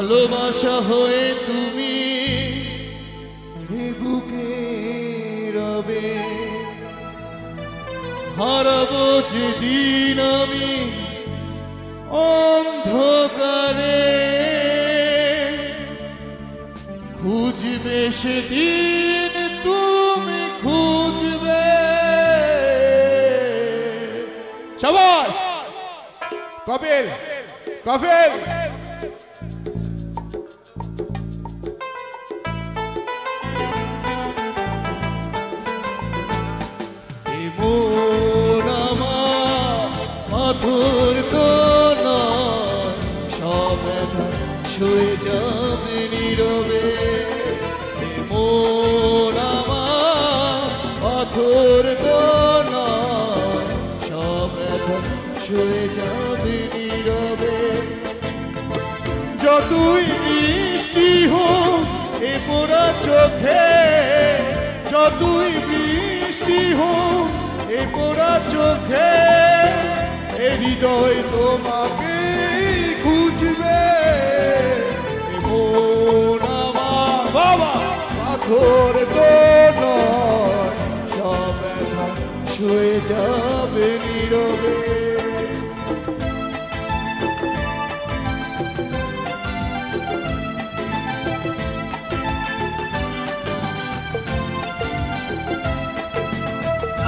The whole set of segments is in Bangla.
ভালোবাসা হয়ে তুমি এ বুকে রবে, হারাবো যেদিন আমি অন্ধকারে, খুঁজবে সেদিন তুমি খুঁজবে। শাবাশ কপিল, কপিল। পাথর তো নয়, সব ব্যথা সয়ে যাবে নীরবে। মন আমার পাথর তো নয়, সব ব্যথা সয়ে যাবে নীরবে। যতই বৃষ্টি হোক এ পোড়া চোখে, যতই বৃষ্টি হোক এ পোড়া চোখে, হৃদয় তোমাকে খুঁজবে। মন আমার বাবা পাথর তো নয়, সব ব্যথা সয়ে যাবে নীরবে।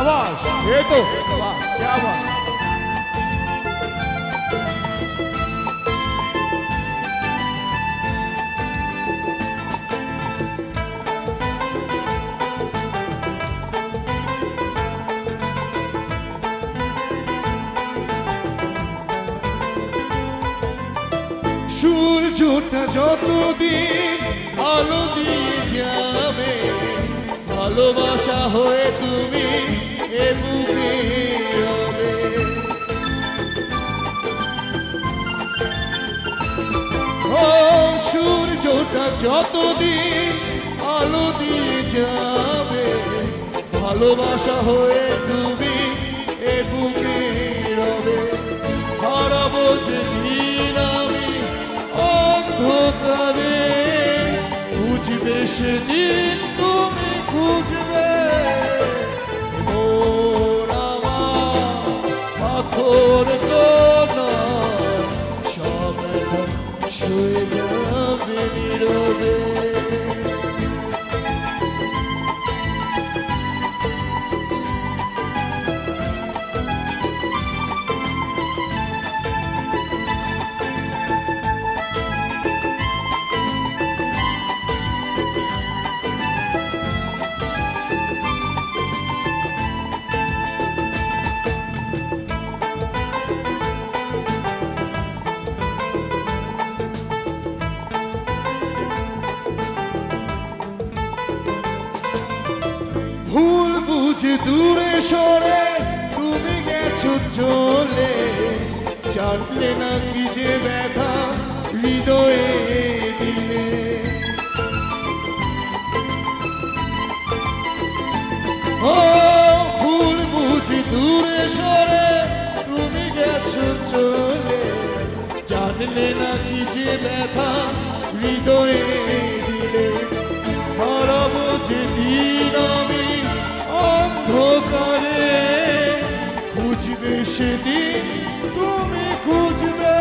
आवाज ये तो वाह क्या बात। সূর্যটা যতদিন আলো দিয়ে যাবে, ভালোবাসা হয়ে তুমি এ বুকে রবে। ও সূর্যটা যতদিন আলো দিয়ে যাবে, ভালোবাসা হয়ে তুমি এ বুকে রবে। হারাবো যেদিন আমি অন্ধকারে, খুঁজবে সেদিন তুমি খুঁজবে। মন আমার পাথর তো নয়, সব ব্যথা সয়ে যাবে নীরবে। ভুল বুঝে দূরে সরে তুমি গেছো চলে, জানলে না কি যে ব্যথা হৃদয়ে দিলে। ও ভুল বুঝে দূরে সরে তুমি গেছো চলে, জানলে না কি যে ব্যথা হৃদয়ে দিলে। হারাবো যেদিন আমি অন্ধকারে, খুঁজবে সেদিন তুমি খুঁজবে।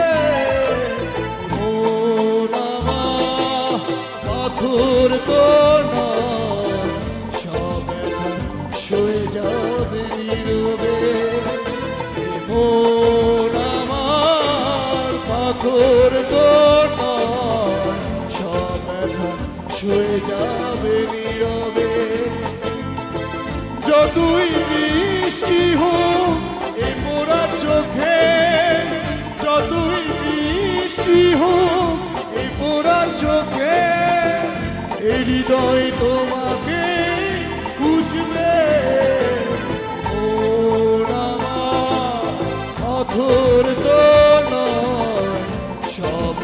মন আমার পাথর তো নয়, সব ব্যথা সয়ে যাবে নীরবে। মন আমার পাথর তো নয়, সব ব্যথা সয়ে যাবে নীরবে। যতই বৃষ্টি হোক এ পোড়া চোখে, যতই বৃষ্টি হোক এ পোড়া চোখে, হৃদয় তোমাকে খুঁজবে। মন আমার পাথর তো নয়, সব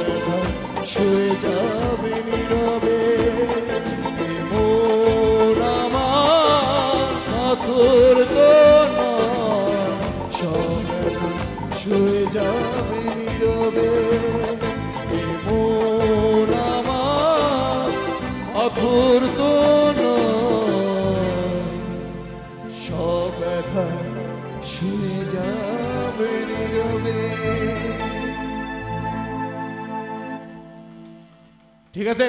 পাথর তো নয়, সব ব্যথা শুয়ে যাবে নীরবে। ঠিক আছে